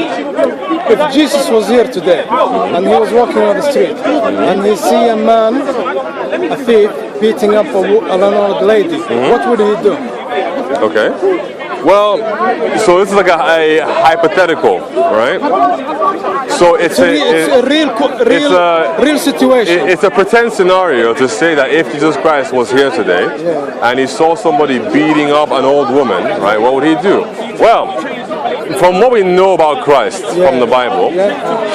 if Jesus was here today and he was walking on the street and he see a man, a thief, beating up an old lady, what would he do? Okay. Well, so this is like a hypothetical, right? So it's a real situation. It's a pretend scenario to say that if Jesus Christ was here today and he saw somebody beating up an old woman, right, what would he do? Well, from what we know about Christ from the Bible,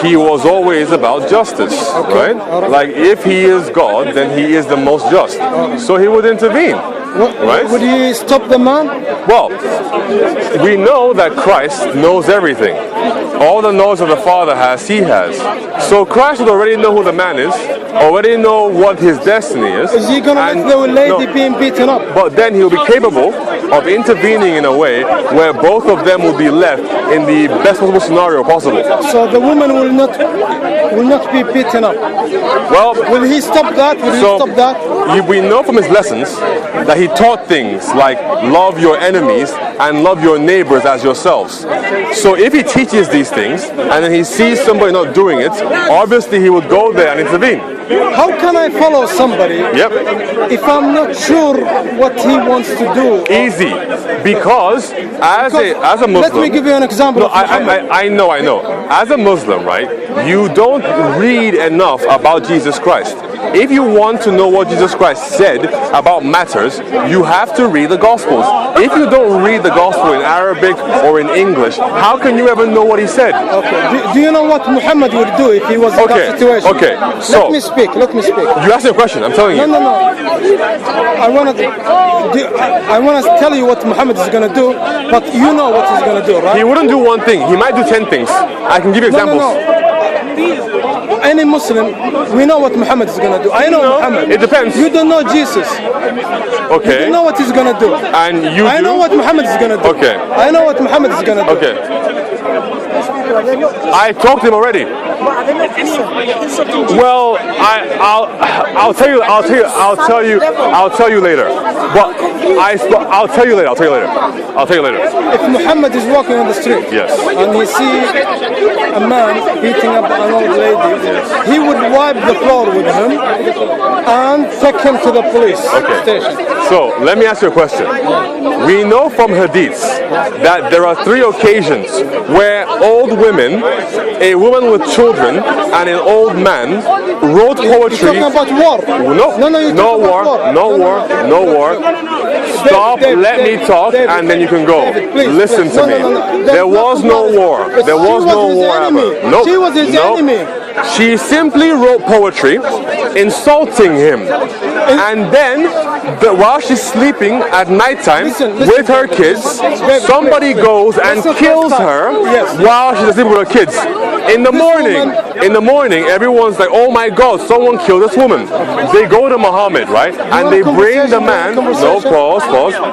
he was always about justice, right? Like if he is God, then he is the most just. So he would intervene. Right? Would he stop the man? Well, we know that Christ knows everything. All the knowledge that the Father has, he has. So Christ would already know who the man is, already know what his destiny is. Is he going to let the lady being beaten up? But then he'll be capable of intervening in a way where both of them will be left in the best possible scenario possible. So the woman will not be beaten up. Well, will he stop that? Will he stop that? We know from his lessons that he taught things like love your enemies and love your neighbors as yourselves. So if he teaches these things and then he sees somebody not doing it, obviously he would go there and intervene. How can I follow somebody if I'm not sure what he wants to do? Easy, because as a Muslim. Let me give you an example. No, I know. As a Muslim, right, you don't read enough about Jesus Christ. If you want to know what Jesus Christ said about matters, you have to read the Gospels. If you don't read the Gospel in Arabic or in English, how can you ever know what he said? Okay. Do you know what Muhammad would do if he was in that situation? Okay. So let me speak. You asked me a question. I'm telling you. No. I want to tell you what Muhammad is going to do, but you know what he's going to do, right? He wouldn't do one thing. He might do 10 things. I can give you examples. No. Any Muslim, we know what Muhammad is going to do. I know Muhammad. It depends. You don't know Jesus. Okay. You don't know what he's going to do. And I know what Muhammad is going to do. Okay. I know what Muhammad is going to do. Okay. I talked to him already. Well, I'll tell you later. But I'll tell you later. If Muhammad is walking on the street, and he sees a man beating up an old lady, he would wipe the floor with him and take him to the police station. So let me ask you a question. We know from hadiths that there are 3 occasions where old women, a woman with children, and an old man wrote poetry. You're talking about war? No war. Stop, let me talk, and then you can go. Listen to me. There was no war. There was no war ever. Nope. She was his enemy. She simply wrote poetry insulting him. And then, while she's sleeping at nighttime with her kids, somebody goes and kills her while she's asleep with her kids. In the morning, everyone's like, oh my God, someone killed this woman. They go to Muhammad, right? And they bring the man, pause.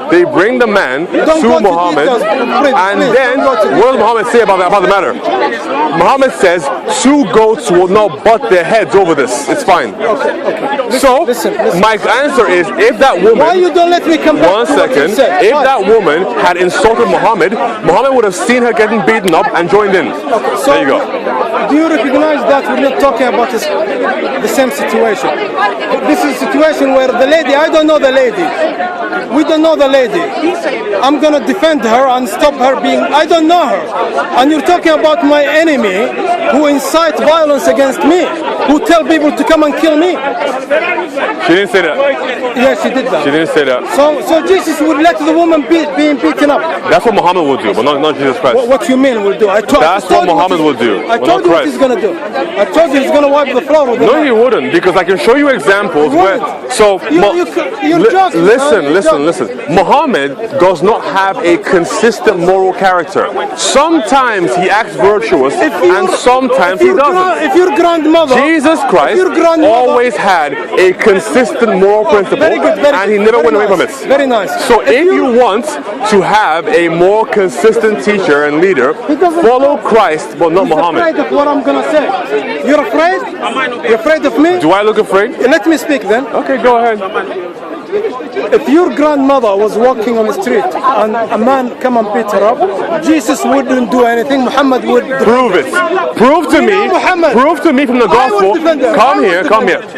They bring the man to Muhammad. And then, what does Muhammad say about the matter? Muhammad says, 2 goats will not butt their heads over this. It's fine. Okay. So, my answer is, if that woman... Why you don't let me come back? 1 second. If that woman had insulted Muhammad, Muhammad would have seen her getting beaten up and joined in. So, there you go. Do you recognize that we're not talking about the same situation? This is a situation where the lady, I don't know the lady. We don't know the lady. I'm going to defend her and stop her being... I don't know her. And you're talking about my enemy who incite violence against me, who tell people to come and kill me. She didn't say that. Yes, she did that. She didn't say that. So Jesus would let the woman being beaten up. That's what Muhammad would do, but not Jesus Christ. What you mean will do? That's what Muhammad would do. I told you what he's going to do. I told you he's going to wipe the floor with No, he wouldn't, because I can show you examples where... So, you're joking. Listen. Muhammad does not have a consistent moral character. Sometimes he acts virtuous, and sometimes he doesn't. If your grandmother... Jesus Christ always had a consistent moral principle, and he never went away from it. Very nice. So if you want to have a more consistent teacher and leader, follow Christ, but not Muhammad. You're afraid of what I'm going to say. You're afraid? You're afraid of me? Do I look afraid? Let me speak then. Okay, go ahead. If your grandmother was walking on the street and a man come and beat her up, Jesus wouldn't do anything. Muhammad would prove it. Prove to me. Prove to me from the gospel. Come here.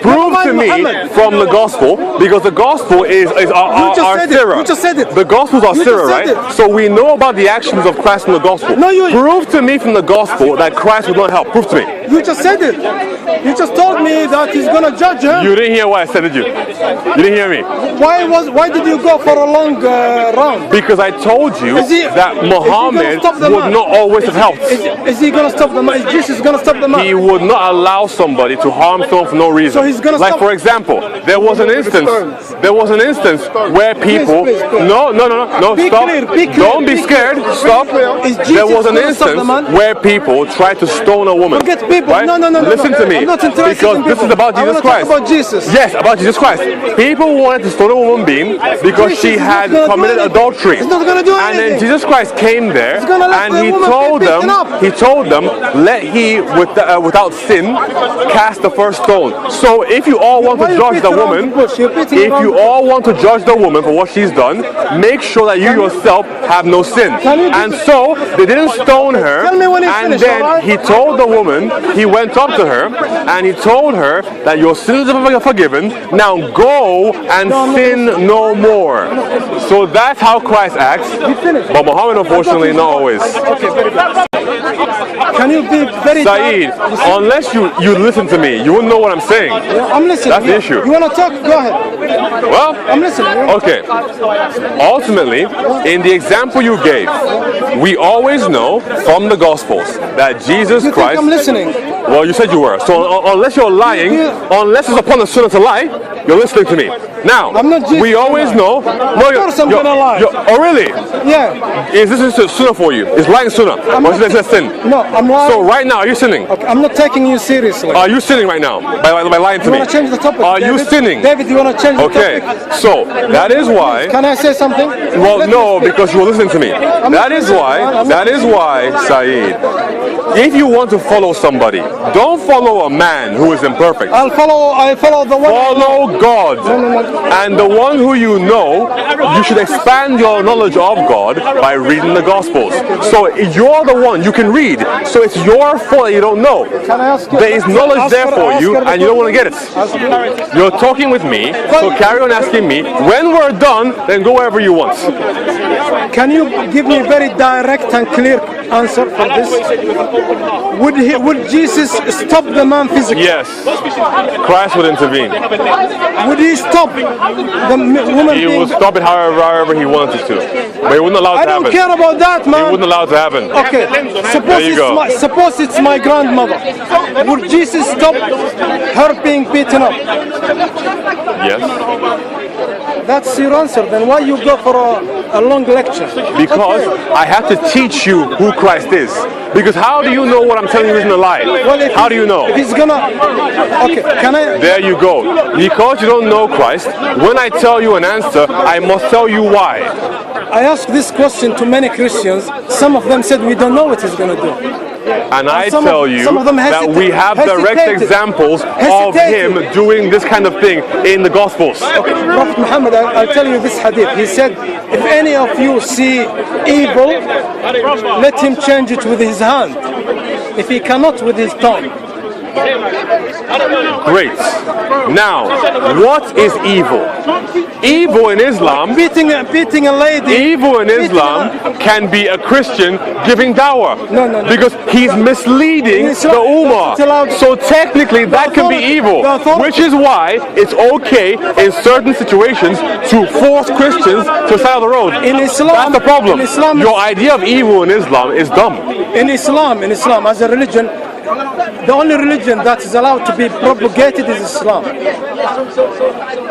Prove to me from the gospel, because the gospel is our sirah. You just said it. The gospels are sirah, right? So we know about the actions of Christ from the gospel. Prove to me from the gospel that Christ will not help. Prove to me. You just said it. You just told me that he's gonna judge her. You didn't hear what I said, did you? You didn't hear me. Why did you go for a long round? Because I told you that Muhammad would not always have helped. Is he gonna stop the man? Is Jesus gonna stop the man? He would not allow somebody to harm someone for no reason. So he's gonna stop. For example, there was an instance where people. No. Be Stop. clear, be clear, Don't be scared. Stop. There was an instance where people tried to stone a woman. Forget people. Right? No. Listen to me. I'm not interested because in this is about Jesus Christ. Talk about Jesus. Yes, about Jesus Christ. People wanted to stone a woman being because she had committed adultery. He's not gonna do anything. And then Jesus Christ came there and he told them, let he without sin cast the first stone. So if you all want to judge the woman, for what she's done, make sure that you yourself have no sin. And so they didn't stone her. And then he told the woman, he went up to her and he told her that your sins are forgiven. Now go and sin no more. So that's how Christ acts. But Muhammad, unfortunately, not always. Can you be very Saeed, unless you listen to me, you wouldn't know what I'm saying. Yeah, I'm listening. That's the issue. You want to talk? Go ahead. Well, I'm listening. Okay. Ultimately, in the example you gave, we always know from the Gospels that Jesus Christ. I'm listening. Well, you said you were. So unless you're lying, unless it's upon the sunnah to lie, you're listening to me. Now, we always know. No, of course I'm gonna lie. Oh, really? Yeah. Is this a sunnah for you? Is lying sunnah? Or is it a sin? No, I'm lying. So right now, are you sinning? Okay, I'm not taking you seriously. Are you sinning right now by lying to me? You want to change the topic? Are you sinning? David, you want to change the topic? Okay, so that is why. Can I say something? Well, no, because you were listening to me. That is why, Saeed, if you want to follow somebody, don't follow a man who is imperfect. I follow the one. Follow God. No. And the one who you know, you should expand your knowledge of God by reading the Gospels. So you're the one, you can read. So it's your fault that you don't know. Can I ask you? There is knowledge there for you and you don't want to get it. You're talking with me, so carry on asking me. When we're done, then go wherever you want. Can you give me a very direct and clear answer for this? Would Jesus stop the man physically? Yes. Christ would intervene. Would he stop the woman? He would stop it however he wanted to. But he wouldn't allow it to happen. I don't care about that, man. He wouldn't allow it to happen. Okay. Suppose it's my grandmother. Would Jesus stop her being beaten up? Yes. That's your answer. Then why you go for a long lecture? Because I have to teach you who Christ is. Because how do you know what I'm telling you isn't a lie? Well, how do you know? He's gonna. Okay, can I? There you go. Because you don't know Christ, when I tell you an answer, I must tell you why. I asked this question to many Christians. Some of them said we don't know what he's gonna do. And I tell you that we have direct examples of him doing this kind of thing in the Gospels. Okay. Prophet Muhammad, I'll tell you this hadith. He said, if any of you see evil, let him change it with his hand. If he cannot, with his tongue. Great. Now, what is evil? Evil in Islam, beating a lady. Evil in Islam can be a Christian giving dawah. No. Because he's misleading the ummah. So technically that can be evil. Which is why it's okay in certain situations to force Christians to side of the road. In Islam, that's the problem. Your idea of evil in Islam is dumb. In Islam, as a religion, the only religion that is allowed to be propagated is Islam.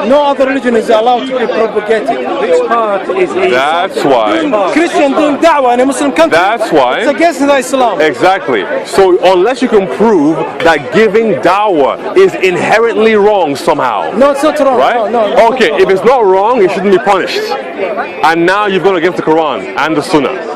No other religion is allowed to be propagated. Which part is Islam? That's why. Christian doing da'wah in a Muslim country. That's why. It's against the Islam. Exactly. So unless you can prove that giving da'wah is inherently wrong somehow. No, it's not wrong. Right? No, okay, if it's not wrong, it shouldn't be punished. And now you've gone against the Quran and the Sunnah.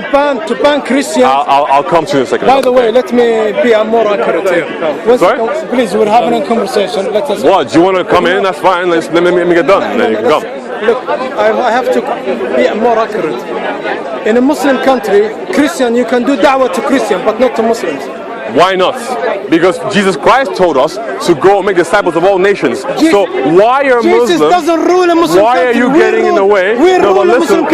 ban Christians. I'll come to you in a second. By the way, let me be more accurate here. Sorry? Please, we're having a conversation. Let us. What? Do you want to come in? That's fine. Let me get done. Then you can come. Look, I have to be more accurate. In a Muslim country, Christian, you can do da'wah to Christian, but not to Muslims. Why not? Because Jesus Christ told us to go and make disciples of all nations. So why are Jesus Muslims? doesn't rule a Muslim Why country. are you getting in the way? No, but listen,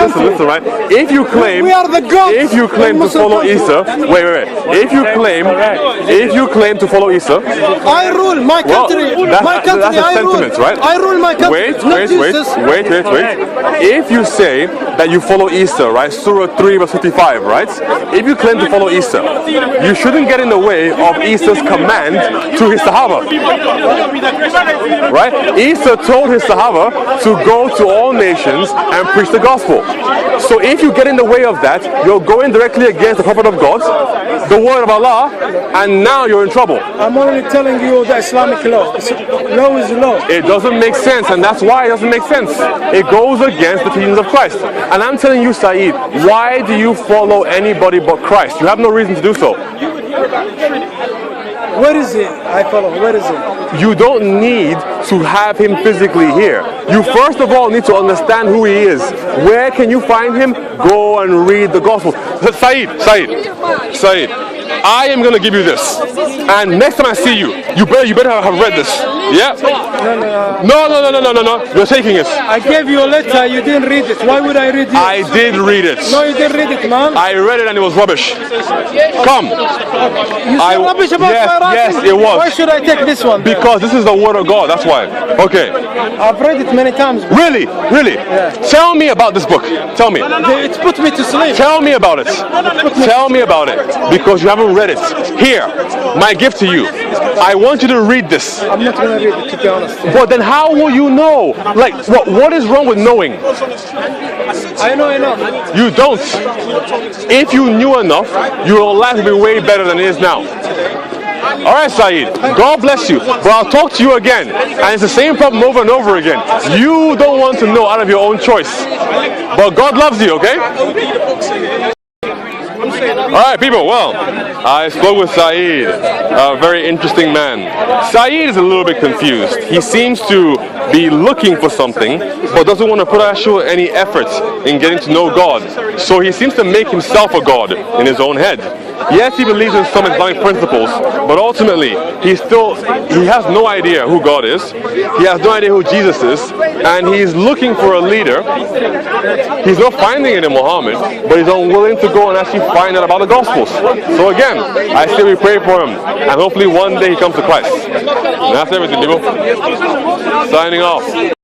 right? If you claim, we are the gods to follow Isa, wait. If you claim to follow Isa, I rule my country. That's a sentiment, right? I rule my country. Wait. If you say that you follow Isa, right? Surah 3 verse 55, right? If you claim to follow Isa, you shouldn't get in the way of Isa's command to his Sahaba. Right? Isa told his Sahaba to go to all nations and preach the gospel. So if you get in the way of that, you're going directly against the Prophet of God, the word of Allah, and now you're in trouble. I'm only telling you the Islamic law. Law is law. It doesn't make sense, and that's why it doesn't make sense. It goes against the teachings of Christ. And I'm telling you, Saeed, why do you follow anybody but Christ? You have no reason to do so. Where is he? I follow. Where is he? You don't need to have him physically here. You first of all need to understand who he is. Where can you find him? Go and read the gospel. Saeed, I am going to give you this. And next time I see you, you better have read this. Yeah? No. You're taking it. I gave you a letter, you didn't read it. Why would I read it? I did read it. No, you didn't read it, man. I read it and it was rubbish. Come. You said rubbish about my writing? Yes, it was. Why should I take this one? Because this is the word of God, that's why. Okay. I've read it many times. Really? Yeah. Tell me about this book. Tell me. It put me to sleep. Tell me about it. Tell me about it. Because you haven't read it. Here, my gift to you. I want you to read this. I'm not going to read it, to be honest. But then how will you know? Like, what is wrong with knowing? I know enough. You don't. If you knew enough, your life would be way better than it is now. Alright, Saeed, God bless you. But I'll talk to you again. And it's the same problem over and over again. You don't want to know out of your own choice. But God loves you, okay? Alright, people, well, I spoke with Saeed, a very interesting man. Saeed is a little bit confused. He seems to be looking for something, but doesn't want to put actual any effort in getting to know God. So he seems to make himself a God in his own head. Yes, he believes in some Islamic principles, but ultimately, he has no idea who God is, he has no idea who Jesus is, and he's looking for a leader. He's not finding it in Muhammad, but he's unwilling to go and actually find out about the Gospels. So again, I say we pray for him, and hopefully one day he comes to Christ. And that's everything, people. Signing off.